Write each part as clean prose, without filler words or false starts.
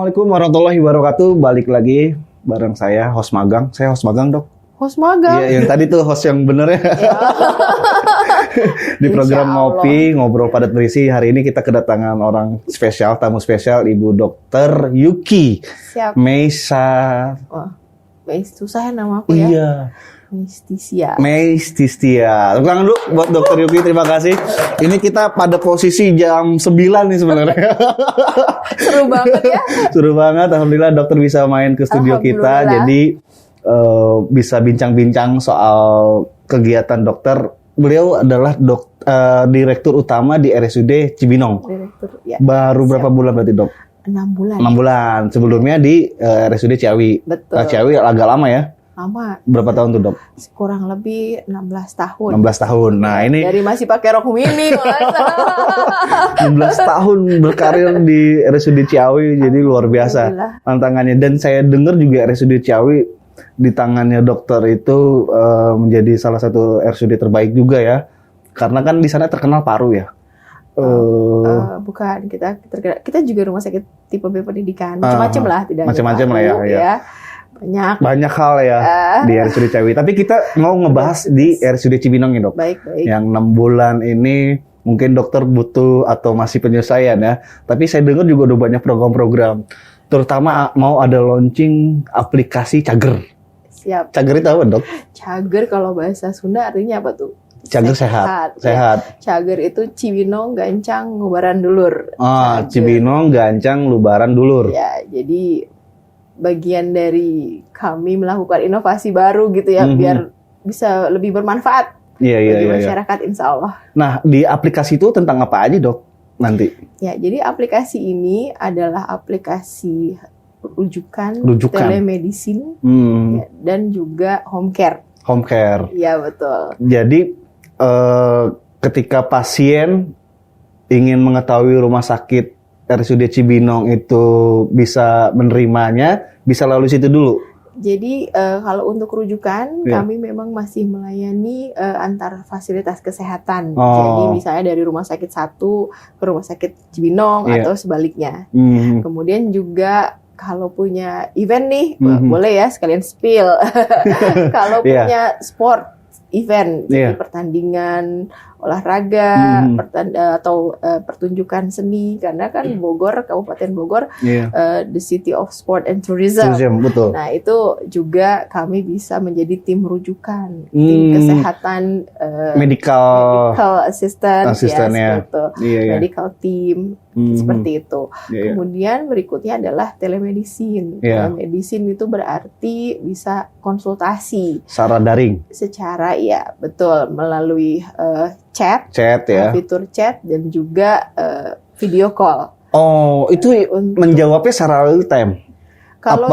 Assalamualaikum warahmatullahi wabarakatuh. Balik lagi bareng saya, host magang. Saya host magang, Dok. Host magang? Iya, yang tadi tuh host yang bener ya. Di program Ngopi, Ngobrol Padat Berisi. Hari ini kita kedatangan orang spesial, tamu spesial, Ibu Dr. Yuki. Siap. Meisa. Wah, susah ya nama aku ya. Iya. Meististia. Tepuk tangan dulu buat Dr. Yuki, terima kasih. Ini kita pada posisi jam 9 nih sebenarnya. Seru banget ya. Seru banget, alhamdulillah dokter bisa main ke studio kita. Jadi bisa bincang-bincang soal kegiatan dokter. Beliau adalah direktur utama di RSUD Cibinong. Direktur, ya. Baru berapa bulan berarti, Dok? 6 bulan. 6 bulan. Sebelumnya di RSUD Ciawi. Betul. Ciawi agak lama ya. Lama. Berapa tahun tuh, Dok? Kurang lebih 16 tahun. 16 tahun. Nah, ini dari masih pakai rok mini. 16 tahun berkarir di RSUD Ciawi, jadi luar biasa tantangannya. Dan saya dengar juga RSUD Ciawi di tangannya dokter itu menjadi salah satu RSUD terbaik juga ya. Karena kan di sana terkenal paru ya. Bukan, kita juga rumah sakit tipe B pendidikan. Macam-macam lah, tidak macam-macam lah ya. Banyak hal ya di RSUD Ciawi. Tapi kita mau ngebahas di RSUD Cibinong ya, Dok. Baik. Yang 6 bulan ini mungkin dokter butuh atau masih penyesuaian ya. Tapi saya dengar juga udah banyak program-program. Terutama mau ada launching aplikasi Cager. Siap. Cager itu apa, Dok? Cager kalau bahasa Sunda artinya apa tuh? Cager sehat. Cager itu Cibinong, Gancang, Lubaran Dulur. Cibinong, Gancang, Lubaran Dulur. Ya, jadi bagian dari kami melakukan inovasi baru gitu ya, biar bisa lebih bermanfaat bagi masyarakat, insya Allah. Nah, di aplikasi itu tentang apa aja, Dok, nanti? Ya, jadi aplikasi ini adalah aplikasi rujukan. Telemedicine ya, dan juga home care. Home care. Iya, betul. Jadi, ketika pasien ingin mengetahui rumah sakit RSUD Cibinong itu bisa menerimanya, bisa lalu situ dulu. Jadi kalau untuk rujukan, kami memang masih melayani antar fasilitas kesehatan. Jadi misalnya dari rumah sakit satu ke rumah sakit Cibinong atau sebaliknya. Kemudian juga kalau punya event nih, boleh ya sekalian spill. Kalau punya sport event, jadi pertandingan olahraga, atau pertunjukan seni, karena kan Bogor, Kabupaten Bogor, the city of sport and tourism. Betul. Nah, itu juga kami bisa menjadi tim rujukan, tim kesehatan, medical assistant ya, medical team, seperti itu. Kemudian berikutnya adalah telemedicine. Telemedicine itu berarti bisa konsultasi secara daring. Betul, melalui chat ya. Fitur chat dan juga video call. Itu menjawabnya secara real time. Kalau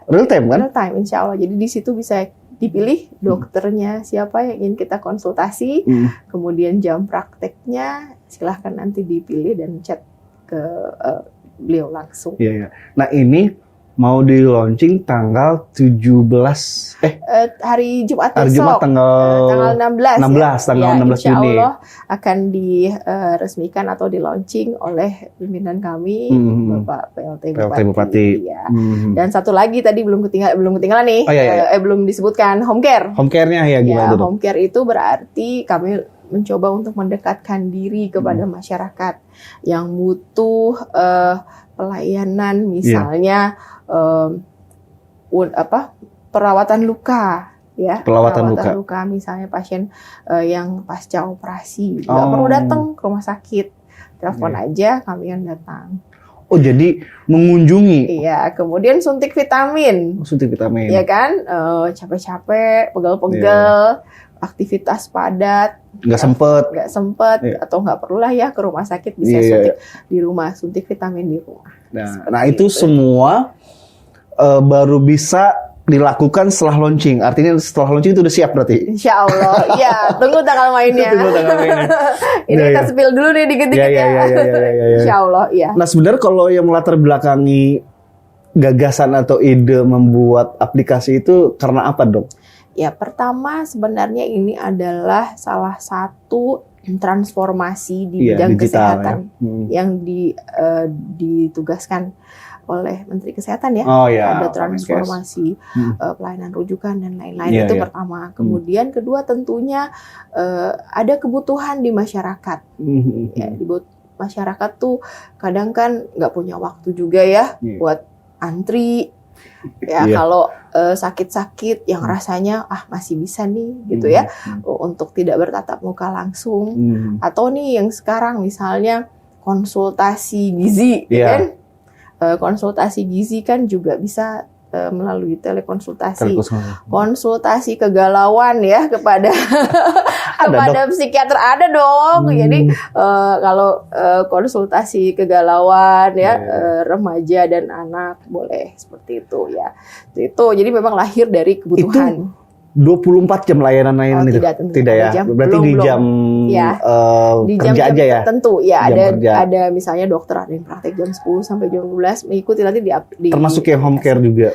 real time kan? Real time, insya Allah. Jadi di situ bisa dipilih dokternya siapa yang ingin kita konsultasi, kemudian jam prakteknya silahkan nanti dipilih dan chat ke beliau langsung. Nah, ini mau di launching tanggal 17 hari Jumat besok. Hari Jumat tanggal 16 tanggal 16 Insya Juni. Allah akan diresmikan atau di launching oleh pimpinan kami, Bapak PLT Bupati. Ya. Dan satu lagi tadi belum ketinggalan nih. Belum disebutkan home care. Home care-nya ya gimana tuh? Home care itu berarti kami mencoba untuk mendekatkan diri kepada masyarakat yang butuh pelayanan, misalnya perawatan luka ya, perawatan luka misalnya pasien yang pasca operasi nggak perlu datang ke rumah sakit, telepon aja kami yang datang. Jadi mengunjungi. Iya, kemudian suntik vitamin. Ya kan, capek-capek, pegel-pegel, aktivitas padat, nggak sempet atau nggak perlulah ya ke rumah sakit, bisa suntik di rumah, suntik vitamin di rumah. Nah itu semua baru bisa dilakukan setelah launching. Artinya setelah launching itu udah siap berarti? Insya Allah. Iya, tunggu tanggal mainnya. Ini kita spill dulu nih dikit-dikit ya. Insya Allah, iya. Nah, sebenarnya kalau yang melatar belakangi gagasan atau ide membuat aplikasi itu karena apa, Dok? Ya, pertama sebenarnya ini adalah salah satu transformasi di bidang digital, kesehatan yang ditugaskan oleh Menteri Kesehatan ya. Oh ya. Ada transformasi pelayanan rujukan dan lain-lain, itu pertama. Kemudian kedua tentunya ada kebutuhan di masyarakat. Ya, di masyarakat tuh kadang kan nggak punya waktu juga ya buat antri. Ya kalau sakit-sakit yang rasanya masih bisa nih gitu ya untuk tidak bertatap muka langsung, atau nih yang sekarang misalnya konsultasi gizi, kan? Konsultasi gizi kan juga bisa melalui telekonsultasi. Konsultasi kegalauan ya kepada kepada psikiater ada dong. Jadi kalau konsultasi kegalauan ya remaja dan anak boleh seperti itu ya. Itu jadi memang lahir dari kebutuhan. Itu 24 jam layanan itu? Tidak ya? Berarti di jam kerja aja ya? Tentu ya, ada misalnya dokter ada yang praktek jam 10 sampai jam 12, mengikuti nanti di termasuk yang home care juga?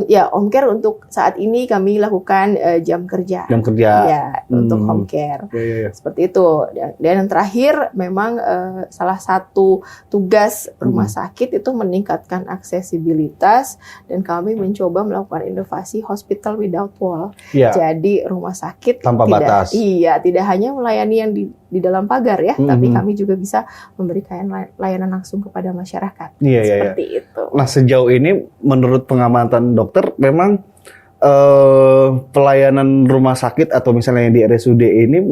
Ya, home care untuk saat ini kami lakukan jam kerja. Jam kerja? Ya, untuk home care. Seperti itu. Dan yang terakhir memang salah satu tugas rumah sakit itu meningkatkan aksesibilitas, dan kami mencoba melakukan inovasi hospital without wall. Jadi rumah sakit tanpa batas. Iya, tidak hanya melayani yang di dalam pagar ya, tapi kami juga bisa memberikan layanan langsung kepada masyarakat. Seperti itu. Nah, sejauh ini menurut pengamatan dokter memang pelayanan rumah sakit atau misalnya di RSUD ini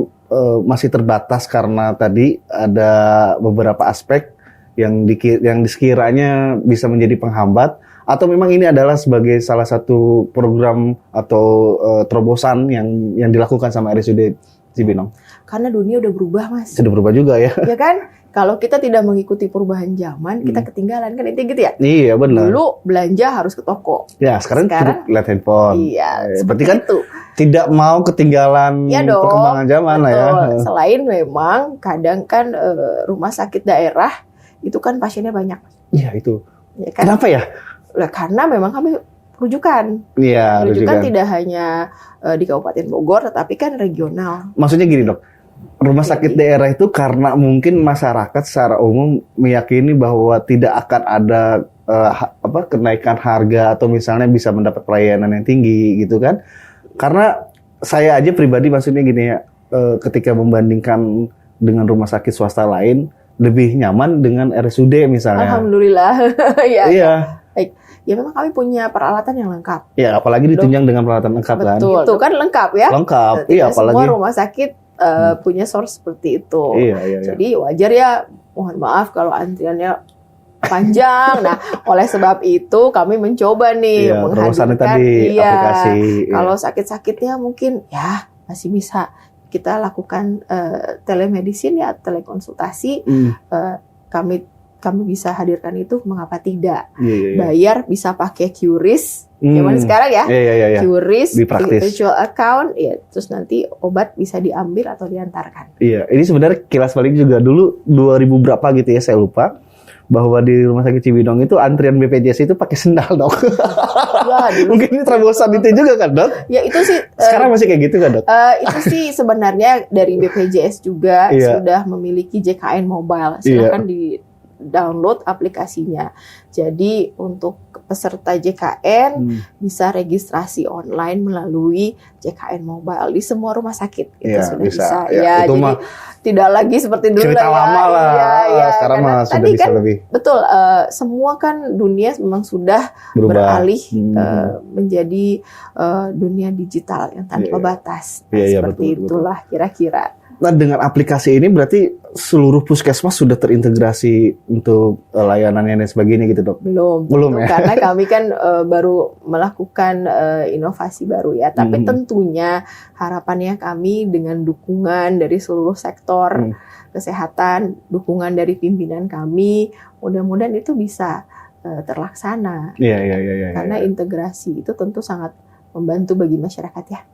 masih terbatas karena tadi ada beberapa aspek yang sekiranya bisa menjadi penghambat, atau memang ini adalah sebagai salah satu program atau terobosan yang dilakukan sama RSUD Cibinong? Karena dunia udah berubah, Mas. Sudah berubah juga ya. Ya kan? Kalau kita tidak mengikuti perubahan zaman, kita ketinggalan, kan itu gitu ya? Iya, benar. Dulu belanja harus ke toko. Ya, sekarang cukup lihat handphone. Iya, seperti kan itu. Tidak mau ketinggalan perkembangan zaman lah ya. Selain memang kadang kan rumah sakit daerah itu kan pasiennya banyak. Iya, itu. Ya kan? Kenapa ya? Karena memang kami rujukan. Iya, rujukan tidak hanya di Kabupaten Bogor, tetapi kan regional. Maksudnya gini, Dok. Rumah sakit daerah itu karena mungkin masyarakat secara umum meyakini bahwa tidak akan ada kenaikan harga atau misalnya bisa mendapat pelayanan yang tinggi gitu kan. Karena saya aja pribadi maksudnya gini ya, ketika membandingkan dengan rumah sakit swasta lain, lebih nyaman dengan RSUD misalnya. Alhamdulillah. Iya. Baik. Ya memang kami punya peralatan yang lengkap. Ya, apalagi ditunjang dengan peralatan lengkap kan. Betul. Itu kan lengkap ya. Lengkap. Iya, apalagi semua rumah sakit punya source seperti itu. Iya. Jadi wajar ya, mohon maaf kalau antriannya panjang. Nah, oleh sebab itu kami mencoba nih menghadirkan aplikasi. Kalau sakit-sakitnya mungkin ya masih bisa kita lakukan telemedicine ya, telekonsultasi. Kami bisa hadirkan itu, mengapa tidak? Bayar bisa pakai QRIS, zaman sekarang ya. QRIS, virtual account, ya, terus nanti obat bisa diambil atau diantarkan. Iya, ini sebenarnya kilas balik juga dulu 2000 berapa gitu ya, saya lupa. Bahwa di rumah sakit Cibinong itu antrian BPJS itu pakai sendal, Dok. Ya, mungkin ini terobosan itu juga kan, Dok? Ya itu sih. Sekarang masih kayak gitu kan, Dok? Itu sih sebenarnya dari BPJS juga sudah memiliki JKN Mobile. Silakan di download aplikasinya. Jadi untuk peserta JKN bisa registrasi online melalui JKN Mobile di semua rumah sakit. Itu sudah bisa. Ya, itu jadi tidak lagi seperti dulu cerita lama lah. Sekarang mah sudah bisa kan, lebih. Betul. Semua kan dunia memang sudah beralih menjadi dunia digital yang tanpa batas. Seperti itulah kira-kira. Nah, dengan aplikasi ini berarti seluruh puskesmas sudah terintegrasi untuk layanannya dan sebagainya gitu, Dok? Belum ya? Karena kami kan baru melakukan inovasi baru ya. Tapi tentunya harapannya kami dengan dukungan dari seluruh sektor kesehatan, dukungan dari pimpinan kami, mudah-mudahan itu bisa terlaksana. Iya. Karena integrasi itu tentu sangat membantu bagi masyarakat ya.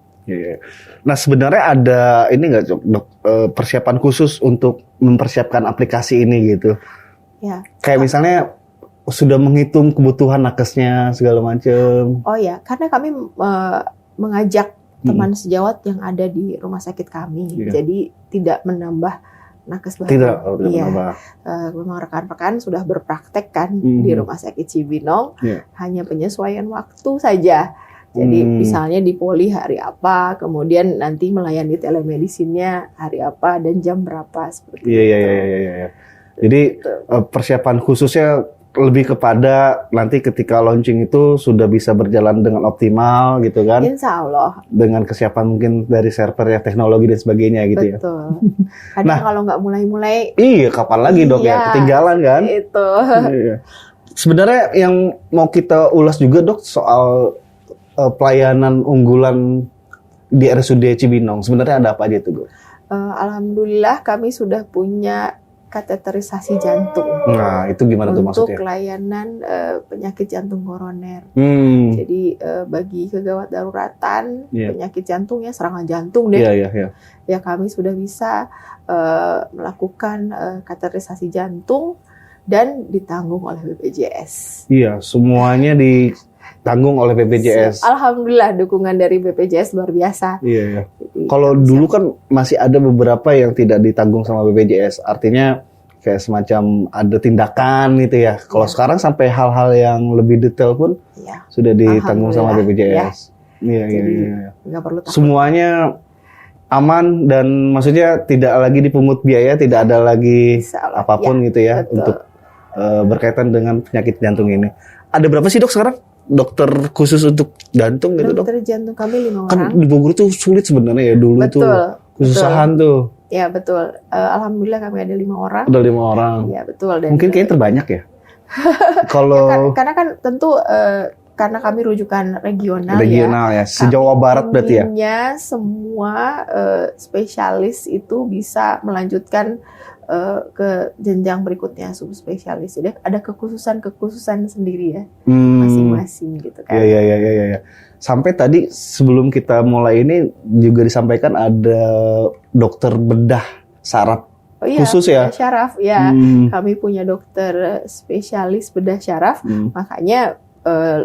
Nah, sebenarnya ada ini nggak, Dok, persiapan khusus untuk mempersiapkan aplikasi ini gitu? Ya. Kayak misalnya sudah menghitung kebutuhan nakesnya segala macam. Oh ya, karena kami mengajak teman sejawat yang ada di rumah sakit kami, jadi tidak menambah nakes baru. Tidak, Iya. apa. Memang rekan-rekan sudah berpraktek kan di Rumah Sakit Cibinong, hanya penyesuaian waktu saja. Jadi misalnya di poli hari apa, kemudian nanti melayani telemedisinnya hari apa dan jam berapa seperti itu. Iya. Jadi persiapan khususnya lebih kepada nanti ketika launching itu sudah bisa berjalan dengan optimal gitu kan? Insya Allah. Dengan kesiapan mungkin dari server ya, teknologi dan sebagainya gitu. Betul. Kadang kalau nggak mulai-mulai. Iya, kapan lagi dok ya? Ketinggalan kan? Itu. Iya. Sebenarnya yang mau kita ulas juga dok soal pelayanan unggulan di RSUD Cibinong. Sebenarnya ada apa aja tuh dok? Alhamdulillah kami sudah punya kateterisasi jantung. Nah, itu gimana tuh maksudnya? Untuk layanan penyakit jantung koroner. Jadi bagi kegawat daruratan penyakit jantung ya, serangan jantung deh. Ya kami sudah bisa melakukan kateterisasi jantung dan ditanggung oleh BPJS. Iya, semuanya ditanggung oleh BPJS. Alhamdulillah dukungan dari BPJS luar biasa. Iya. Kalau dulu kan masih ada beberapa yang tidak ditanggung sama BPJS. Artinya kayak semacam ada tindakan gitu ya. Kalau sekarang sampai hal-hal yang lebih detail pun sudah ditanggung sama BPJS. Iya. Nggak perlu takut. Semuanya aman dan maksudnya tidak lagi dipungut biaya, tidak ada lagi apapun gitu ya. Betul. Untuk berkaitan dengan penyakit jantung ini. Ada berapa sih dok sekarang? Dokter khusus untuk jantung gitu dok? Dokter jantung kami 5 orang. Kan di Bogor tuh sulit sebenarnya ya dulu tuh. Kesusahan tuh. Ya betul. Alhamdulillah kami ada 5 orang. Ada 5 orang. Iya betul. Dan mungkin kayaknya terbanyak ya. Kalau karena kan tentu karena kami rujukan regional ya. Se-Jawa Barat berarti ya. Semua spesialis itu bisa melanjutkan ke jenjang berikutnya subspesialis. Jadi ada kekhususan sendiri ya masing-masing gitu kan. Iya. Sampai tadi sebelum kita mulai ini juga disampaikan ada dokter bedah saraf khusus ya. Syaraf ya. Kami punya dokter spesialis bedah syaraf. Makanya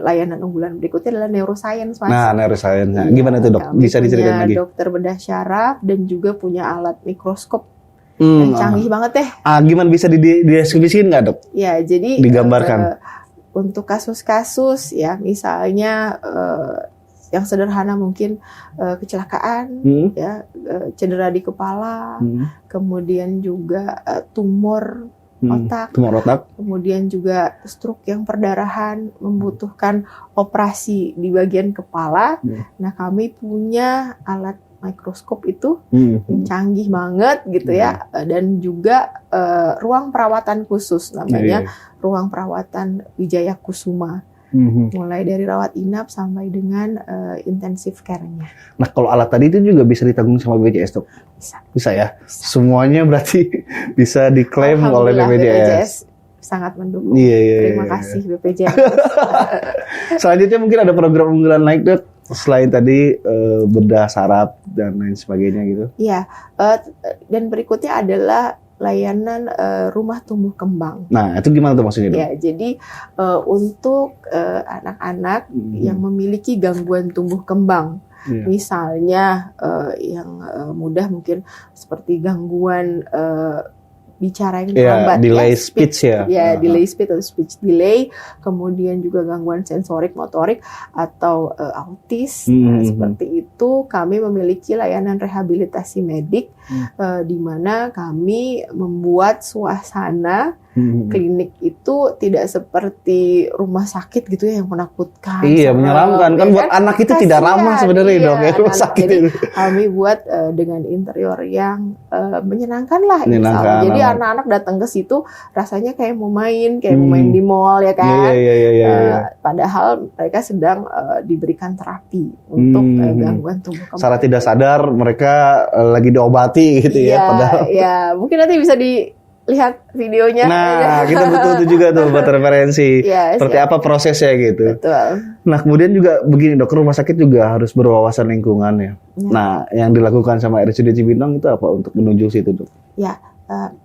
layanan unggulan berikutnya adalah neuroscience Mas. Nah, neuroscience. Gimana tuh dok? Bisa diceritain lagi? Dokter bedah syaraf dan juga punya alat mikroskop. Yang canggih banget deh. Gimana bisa dideskripsikan nggak dok? Ya, jadi digambarkan. Untuk kasus-kasus ya, misalnya yang sederhana mungkin kecelakaan, ya, cedera di kepala, kemudian juga tumor otak, kemudian juga stroke yang perdarahan membutuhkan operasi di bagian kepala. Nah, kami punya alat mikroskop itu yang canggih banget gitu ya, dan juga ruang perawatan khusus namanya ruang perawatan Wijaya Kusuma, mulai dari rawat inap sampai dengan intensive care-nya. Nah kalau alat tadi itu juga bisa ditanggung sama BPJS dok? Bisa ya? Semuanya berarti bisa diklaim oleh BPJS. Sangat mendukung. Terima kasih BPJS. Selanjutnya mungkin ada program unggulan lain dok? Selain tadi bedah saraf dan lain sebagainya gitu. Iya, dan berikutnya adalah layanan rumah tumbuh kembang. Nah, itu gimana tuh maksudnya dok? Ya, jadi untuk anak-anak yang memiliki gangguan tumbuh kembang, misalnya yang mudah mungkin seperti gangguan bicara yang lambat, delay speech ya. Delay speech atau speech delay, kemudian juga gangguan sensorik motorik atau autis. Seperti itu kami memiliki layanan rehabilitasi medik di mana kami membuat suasana klinik itu tidak seperti rumah sakit gitu ya yang menakutkan. Iya, menyeramkan kan buat anak itu tidak ramah sebenarnya dok ya rumah sakit itu. Kami buat dengan interior yang menyenangkan lah. Jadi anak-anak datang ke situ rasanya kayak mau main di mall ya kan. Iya. Padahal mereka sedang diberikan terapi untuk gangguan tumbuh kembang. Secara tidak sadar mereka lagi diobati gitu ya. Padahal. Iya, mungkin nanti bisa lihat videonya. Nah, kita butuh itu juga tuh buat referensi. Seperti apa prosesnya gitu. Betul. Nah, kemudian juga begini dok, rumah sakit juga harus berwawasan lingkungan ya. Nah, yang dilakukan sama RSUD Cibinong itu apa untuk menuju situ dok? Ya,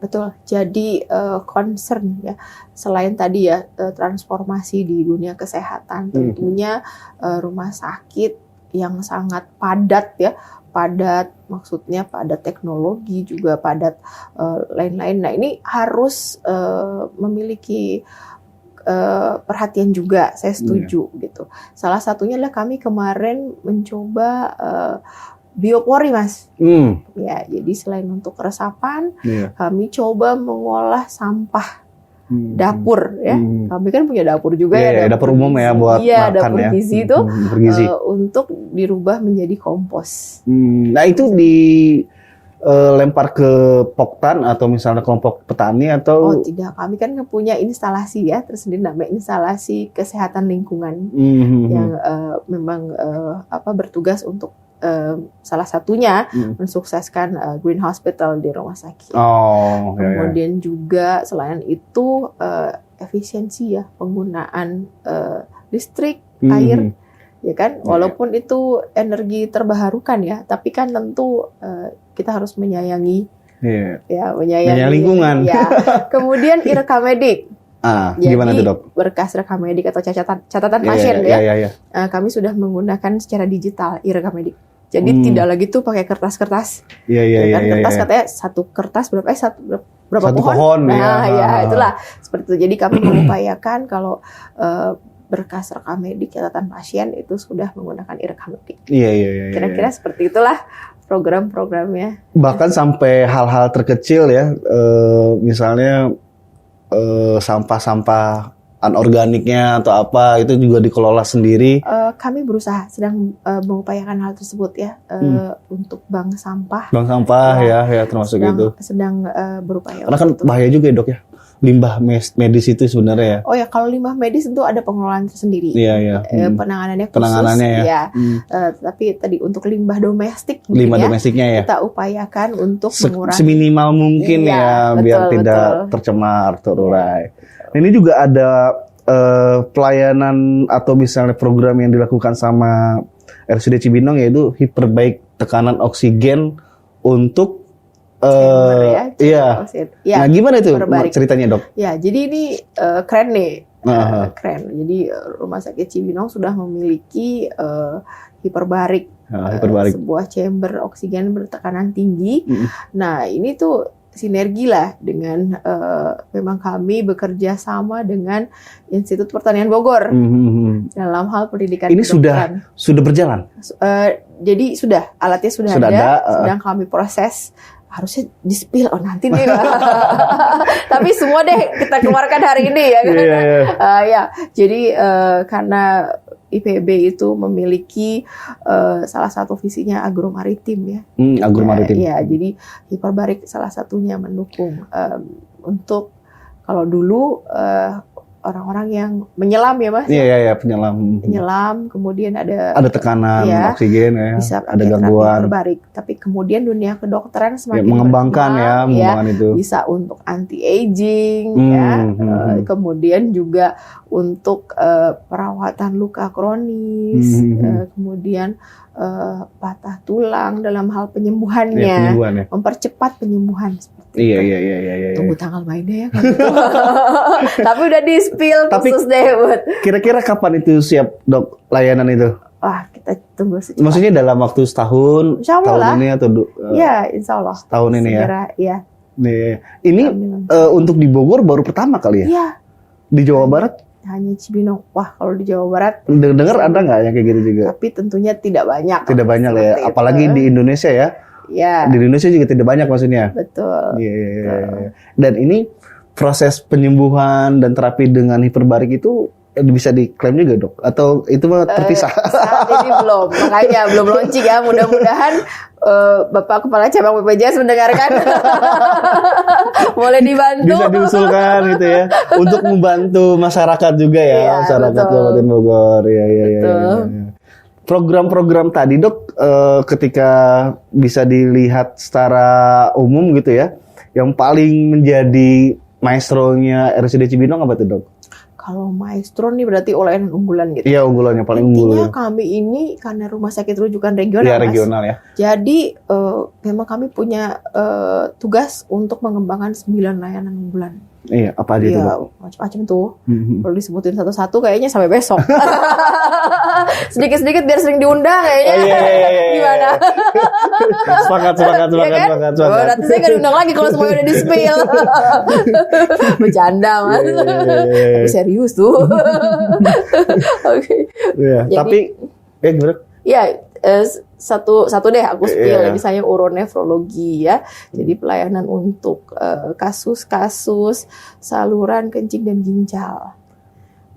betul. Jadi concern ya. Selain tadi ya transformasi di dunia kesehatan, tentunya rumah sakit yang sangat padat ya padat, maksudnya padat teknologi juga padat lain-lain. Nah ini harus memiliki perhatian juga, saya setuju gitu. Salah satunya adalah kami kemarin mencoba biopori, Mas. Ya, jadi selain untuk resapan, kami coba mengolah sampah dapur ya. Kami kan punya dapur juga ya, dapur umum ya buat makan dapur ya. gizi itu untuk dirubah menjadi kompos. Nah itu lempar ke Poktan atau misalnya kelompok petani atau? Oh tidak, kami kan punya instalasi ya tersendiri namanya instalasi kesehatan lingkungan yang memang bertugas untuk salah satunya mensukseskan Green Hospital di rumah sakit. Kemudian juga selain itu efisiensi ya penggunaan listrik, air, ya kan. Walaupun itu energi terbarukan ya, tapi kan tentu kita harus menyayangi, menyayangi lingkungan. Ya. Kemudian iRekamedik. Gimana tuh, Dok? Berkas Rekamedik atau catatan pasien kami sudah menggunakan secara digital iRekamedik. Jadi tidak lagi tuh pakai kertas-kertas. Kertas katanya satu kertas berapa pohon. Itulah seperti itu. Jadi kami mengupayakan kalau berkas Rekamedik catatan pasien itu sudah menggunakan iRekamedik. Kira-kira seperti itulah program-programnya. Bahkan sampai hal-hal terkecil ya, misalnya sampah-sampah anorganiknya atau apa itu juga dikelola sendiri. Kami berusaha sedang mengupayakan hal tersebut ya untuk bank sampah. Bank sampah ya termasuk itu. Sedang berupaya. Karena kan bahaya juga ya, Dok ya. Limbah medis itu sebenarnya ya. Oh ya, kalau limbah medis itu ada pengelolaan tersendiri. Penanganannya khusus. Penanganannya ya. Tapi tadi untuk limbah domestik domestiknya ya. Kita upayakan untuk mengurangi seminimal mungkin biar tidak tercemar, terurai. Ini juga ada pelayanan atau misalnya program yang dilakukan sama RSUD Cibinong yaitu hiperbaik tekanan oksigen untuk Nah gimana itu ceritanya, Dok? Ya, jadi ini keren nih. Keren. Jadi Rumah Sakit Cibinong sudah memiliki hiperbarik, sebuah chamber oksigen bertekanan tinggi. Nah, ini tuh sinergi lah dengan memang kami bekerja sama dengan Institut Pertanian Bogor dalam hal pendidikan. Ini sudah berjalan. Jadi alatnya sudah ada, sedang kami proses. Harusnya di-spill nanti nih. Tapi semua deh kita keluarkan hari ini ya kan. Jadi karena IPB itu memiliki salah satu visinya agromaritim ya. Agromaritim. Jadi hiperbarik salah satunya mendukung untuk kalau dulu orang-orang yang menyelam ya, Mas. Penyelam. Kemudian ada tekanan oksigen ya. Bisa ada gangguan. Hiperbarik. Tapi kemudian dunia kedokteran semakin mengembangkan itu. Bisa untuk anti-aging kemudian juga untuk perawatan luka kronis, kemudian patah tulang dalam hal penyembuhannya, mempercepat penyembuhan seperti itu. Tunggu tanggal mainnya ya. Tapi udah di-spill khusus deh buat. Kira-kira kapan itu siap, Dok, layanan itu? Wah, kita tunggu secepatnya. Maksudnya dalam waktu setahun, tahun ini atau insya Allah. Tahun ini segera, ya. Ini untuk di Bogor baru pertama kali ya? Iya. Di Jawa Barat? Hanya Cibinong. Wah, kalau di Jawa Barat dengar ada nggak yang kayak gitu juga? Tapi tentunya tidak banyak. Tidak banyak ya, apalagi di Indonesia ya. Di Indonesia juga tidak banyak maksudnya. Betul. Dan ini proses penyembuhan dan terapi dengan hiperbarik itu bisa diklaim juga, Dok? Atau itu mah terpisah? Saat ini belum, makanya belum launching ya. Mudah-mudahan Bapak Kepala Cabang BPJS mendengarkan. Boleh dibantu. Bisa diusulkan gitu ya. Untuk membantu masyarakat juga ya. Masyarakat Kabupaten Bogor. Program-program tadi, Dok, ketika bisa dilihat secara umum gitu ya, yang paling menjadi maestronya RSUD Cibinong apa tuh, Dok? Kalau maestro nih berarti olahan unggulan gitu. Iya, unggulannya paling unggul. Intinya kami ini karena rumah sakit rujukan regional, Mas. Regional ya. Jadi memang kami punya tugas untuk mengembangkan 9 layanan unggulan. Iya, apa aja itu, Iya, Dok? macam-macam tuh. Kalau disebutin satu-satu kayaknya sampai besok. Sedikit-sedikit biar sering diundang kayaknya. Gimana? Sepakat. Ya kan? Oh, nanti saya nggak diundang lagi kalau semuanya udah di-spill. Bercanda, Mas. Tapi serius tuh. Oke. Iya, Jadi- tapi gimana? Ya, satu deh aku spill, Iya. misalnya uronefrologi ya. Jadi pelayanan untuk kasus-kasus saluran kencing dan ginjal.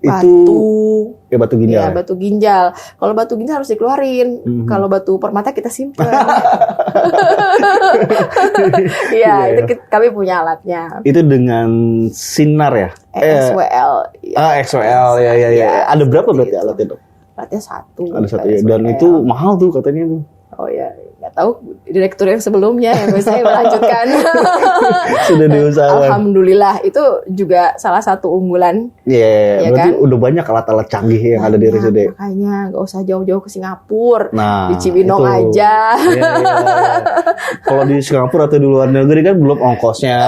Itu batu ginjal. Ya, batu ginjal. Kalau batu ginjal harus dikeluarin. Kalau batu permata kita simpan. Iya, itu kami punya alatnya. Itu dengan sinar ya? SWL. XOL ya. Ada berapa berarti alatnya, Dok? Alatnya satu. Ada satu ya. Dan itu mahal tuh katanya tuh. Oh ya, nggak tahu direktur yang sebelumnya yang saya melanjutkan. Sudah diusahakan. Alhamdulillah itu juga salah satu unggulan. Iya, Ya berarti kan? udah banyak alat-alat canggih yang ada di RSUD. Makanya nggak usah jauh-jauh ke Singapura, Nah, di Cibinong itu. aja. Iya. Kalau di Singapura atau di luar negeri kan belum ongkosnya,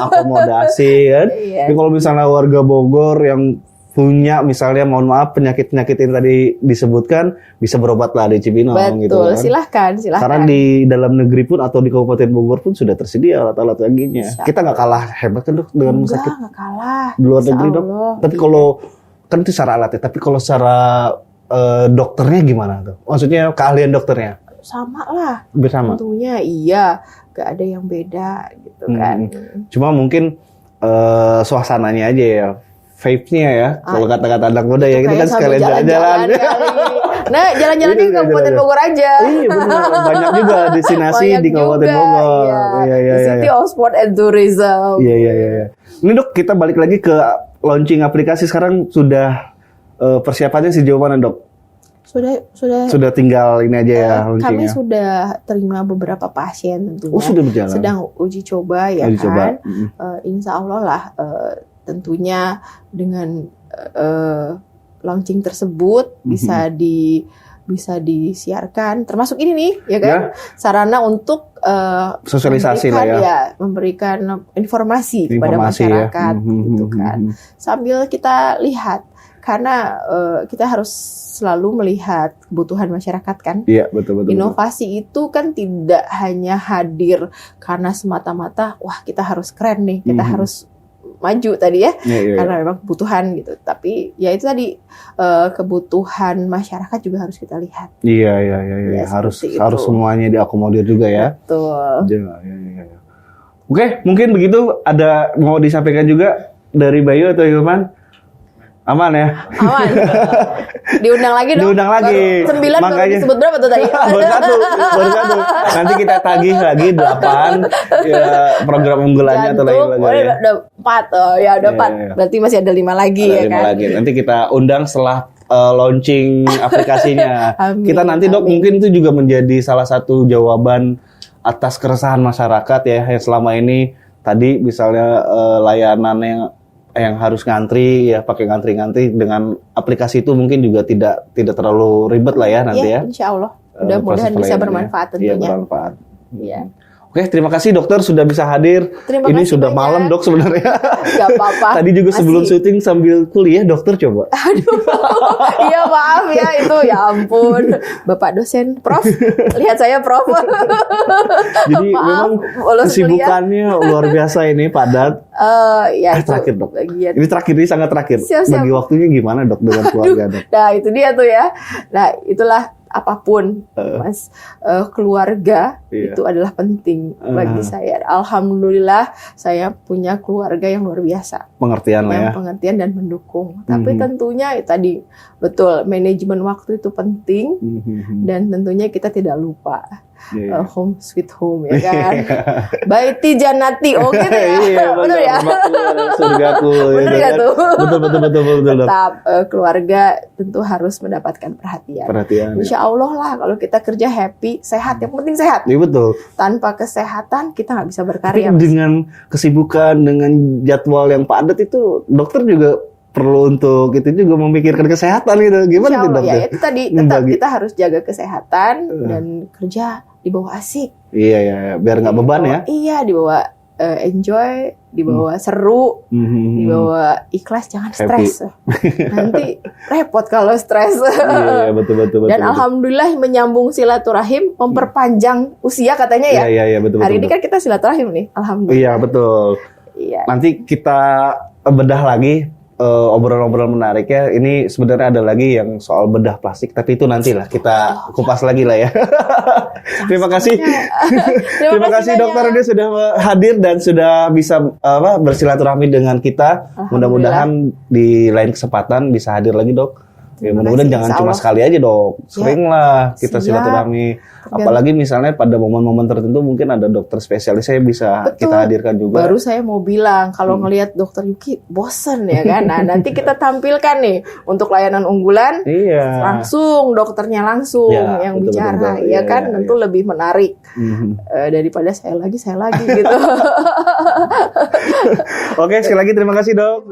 akomodasi kan. Iya. Tapi kalau misalnya warga Bogor yang punya misalnya mohon maaf penyakit-penyakit yang tadi disebutkan bisa berobat lah di Cibinong gitu Betul, kan. silahkan. Karena di dalam negeri pun atau di Kabupaten Bogor pun sudah tersedia alat-alat canggihnya. Insya Kita nggak kalah hebat kan, Dok, dengan rumah sakit nggak kalah. di luar Insya negeri, Dok. Allah. Tapi kalau kan itu secara alatnya, tapi kalau secara dokternya gimana tuh? Maksudnya keahlian dokternya Sama lah. bersama. Tentunya iya, nggak ada yang beda gitu kan. Cuma mungkin suasananya aja ya, vibe-nya ya. Kalau kata-kata anak muda ya, kita kan Kayak sekalian sambil jalan-jalan. kali. Nah, jalan-jalan di Ini Kabupaten jalan-jalan. Bogor aja. Iya benar, banyak juga destinasi Banyak di Kabupaten juga, Bogor. Iya. Iya. The City of Sport and Tourism. Iya. Ini, Dok, kita balik lagi ke launching aplikasi sekarang. Sudah persiapannya sejauh mana, Dok? Sudah tinggal ini aja ya Kami launchingnya. sudah terima beberapa pasien tentunya. Oh, sudah berjalan. Sedang uji coba ya Uji coba. kan. Insya Allah lah tentunya dengan launching tersebut bisa disiarkan, termasuk ini nih ya kan, sarana untuk Sosialisasi lah ya. memberikan informasi kepada Informasi ya. masyarakat gitu kan. Sambil kita lihat karena kita harus selalu melihat kebutuhan masyarakat kan. Iya, betul. Inovasi itu kan tidak hanya hadir karena semata-mata wah kita harus keren nih, kita harus maju tadi ya, Iya. karena memang kebutuhan gitu. Tapi ya itu tadi kebutuhan masyarakat juga harus kita lihat. Iya. Ya, Harus seperti itu. harus semuanya diakomodir juga ya. Betul. Iya. Oke, mungkin begitu. Ada mau disampaikan juga dari Bayu atau Hilman? Aman ya? Aman. Diundang lagi dong. Diundang lagi. Baru 9 baru Makanya. disebut berapa tuh tadi? baru satu. Nanti kita tagih lagi 8 ya, program unggulannya atau Jantung, lagi. udah 4. Oh ya udah 4. Iya. Berarti masih ada 5 lagi Ada ya 5 kan. lagi. Nanti kita undang setelah launching aplikasinya. Amin, Kita nanti, Dok, amin. mungkin itu juga menjadi salah satu jawaban atas keresahan masyarakat ya yang selama ini tadi misalnya layanan yang harus ngantri ya, pakai ngantri dengan aplikasi itu mungkin juga tidak terlalu ribet lah ya nanti ya. Insya Allah. Mudah-mudahan proses bisa pelayanannya. bermanfaat Iya, tentunya. bermanfaat. Iya. Oke, terima kasih dokter sudah bisa hadir. Terima Ini kasih sudah banyak. malam, Dok, sebenarnya. Gak apa-apa. Tadi juga sebelum Masih. syuting sambil kuliah dokter coba. Iya maaf ya itu ya ampun. Bapak dosen, Prof. Lihat saya Prof. Jadi Maaf, memang bolos kesibukannya luar biasa ini, padat. Ya itu Terakhir, Dok. bagian. Ini terakhir, ini sangat terakhir. Siap. Bagi waktunya gimana, Dok, dengan keluarga, Dok? Nah itu dia tuh ya. Nah itulah apapun Mas, keluarga Iya. itu adalah penting bagi saya. Alhamdulillah saya punya keluarga yang luar biasa, Pengertian lah ya. yang pengertian dan mendukung. Tapi tentunya tadi betul manajemen waktu itu penting dan tentunya kita tidak lupa Iya. home sweet home ya kan. Baiti janati, oh gitu ya. Iya, Betul ya. Surgaku. Bener gitu nggak kan. tuh? Betul, Dok. Tetap keluarga tentu harus mendapatkan perhatian. Perhatian. Insya Allah lah kalau kita kerja happy, sehat, yang penting sehat. Iya, betul. Tanpa kesehatan kita nggak bisa Tapi berkarya. Mas. dengan kesibukan, dengan jadwal yang padat itu, dokter juga perlu untuk itu juga memikirkan kesehatan gitu. Gimana Insya tuh, Allah dokter? ya itu tadi tetap Membagi. kita harus jaga kesehatan dan kerja di bawah asik. Iya, biar nggak beban ya. Iya di bawah enjoy, dibawa seru, dibawa ikhlas, jangan stres. Nanti repot kalau stres. Iya, betul. Dan alhamdulillah menyambung silaturahim, memperpanjang usia katanya ya. Iya, betul. Hari ini kan kita silaturahim nih, alhamdulillah. Iya, betul. Iya. Nanti kita bedah lagi obrolan-obrolan menarik ya. Ini sebenarnya ada lagi yang soal bedah plastik, tapi itu nantilah kita kupas lagi lah ya. Terima kasih. Terima kasih dokter ini sudah hadir dan sudah bisa bersilaturahmi dengan kita. Mudah-mudahan di lain kesempatan bisa hadir lagi, Dok. Ya, mudah-mudahan jangan cuma sekali aja, Dok. Sering lah kita silaturahmi. Apalagi misalnya pada momen-momen tertentu mungkin ada dokter spesialis saya bisa kita hadirkan juga. Baru saya mau bilang kalau ngelihat dokter Yuki bosen ya kan. Nah, nanti kita tampilkan nih untuk layanan unggulan. Langsung dokternya langsung yang bicara ya kan, tentu lebih menarik daripada saya lagi gitu. Oke, sekali lagi terima kasih, Dok.